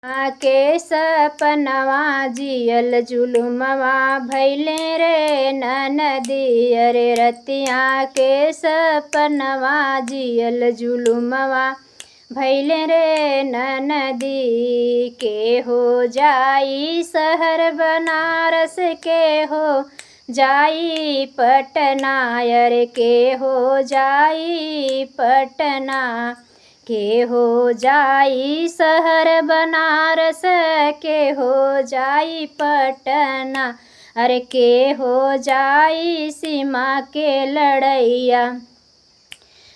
के सपनवा जियल जुलुमवा भैले रे ननदी। अरे रतिया के सपनवा जियल जुलुमवा भैले रे ननदी। के हो जाई शहर बनारस, के हो जाई पटना। अरे के हो जाई पटना, के हो जाई शहर बनारस, के हो जाई पटना। अरे के हो जाई सीमा के लड़ैया,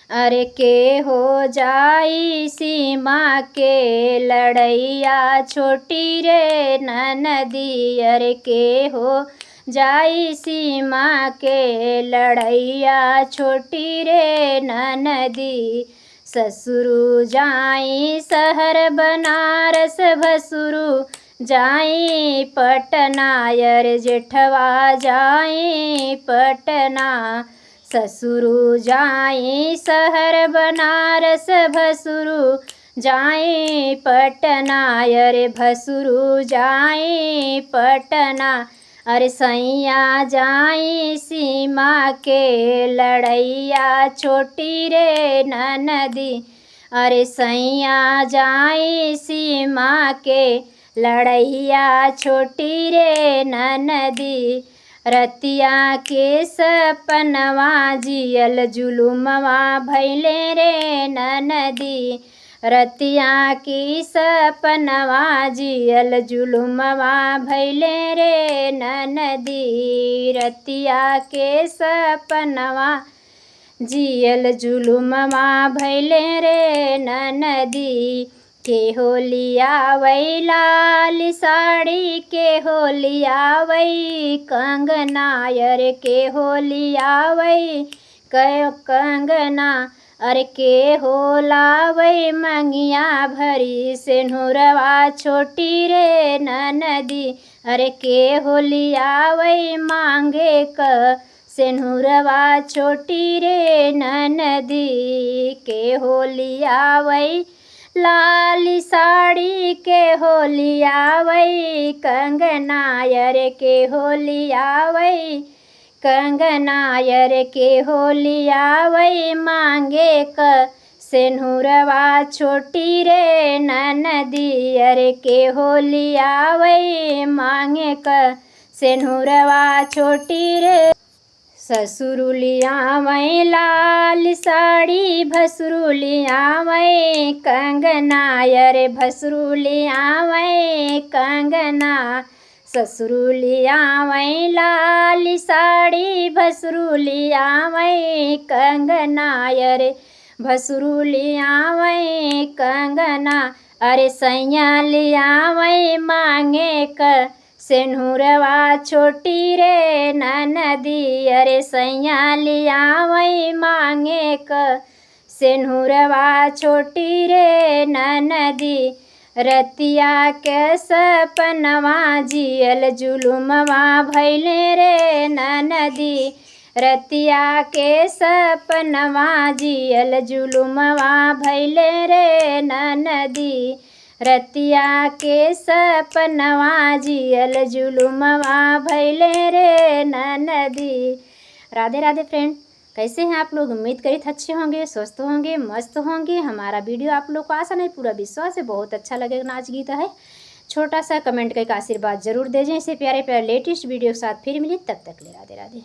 अरे के हो जाई सीमा के लड़ैया छोटी रे ननदी। अरे के हो जाई सीमा के लड़ैया छोटी रे ननदी। ससुरु जाई शहर बनारस, भसुरु जाई पटना। अरे जेठवा जाई पटना, ससुरु जाई शहर बनारस, भसुरु जाई पटना। अरे भसुरु जाई पटना, अरे सैया जाई सीमा के लड़ैया छोटी रे ननदी। अरे सैया जाई सीमा के लड़ैया छोटी रे ननदी। रतिया के सपनवा जियल जुलुमवा भैले रे ननदी। रतिया की सपनवा जियल जुलुमवा भैले रे ननदी। रतिया के सपनवा जियल जुलुमवा भैले रे ननदी। के होलिया वै लाल साड़ी, के होलिया वै कंगना। अरे के होलिया वै कंगना, अरे के होला वै मंगिया भरी सिंदूरवा छोटी रे ननदी। अरे के होलिया वै मांगे क सिंदूरवा छोटी रे ननदी। के होलिया वै लाल साड़ी, के होलिया वै कंगना। अरे के होलिया वै कंगना, अरे के होलिया वै मांगे क सिंदूरवा छोटी रे ननदी। अरे के होलिया वै मांगे क सिंदूरवा छोटी रे। ससुरु लियावै लाल साड़ी, भसुरु लियावै कंगना। अरे भसुरु लियावै कंगना, ससुरु लियावै लाल साड़ी, भसुरु लियावै कंगना। अरे भसुरु लियावै कंगना, अरे सैया लियावै मांगे क सिंदूरवा छोटी रे ननदी। अरे सैया लियावै मांगे क सिंदूरवा छोटी रे ननदी। रतिया के सपनवा जियल जुलुमवा भैले रे ननदी। रतिया के सपनवा जियल जुलुमवा भैले रे ननदी। रतिया के सपनवा जियल जुलुमवा भैले रे ननदी। राधे राधे फ्रेंड, कैसे हैं आप लोग? उम्मीद करी अच्छे होंगे, स्वस्थ होंगे, मस्त होंगे। हमारा वीडियो आप लोग को आशा नहीं पूरा विश्वास है बहुत अच्छा लगेगा। नाच गीत है, छोटा सा कमेंट करके आशीर्वाद जरूर दीजिए। ऐसे प्यारे प्यारे लेटेस्ट वीडियो के साथ फिर मिले, तब तक ले राधे राधे।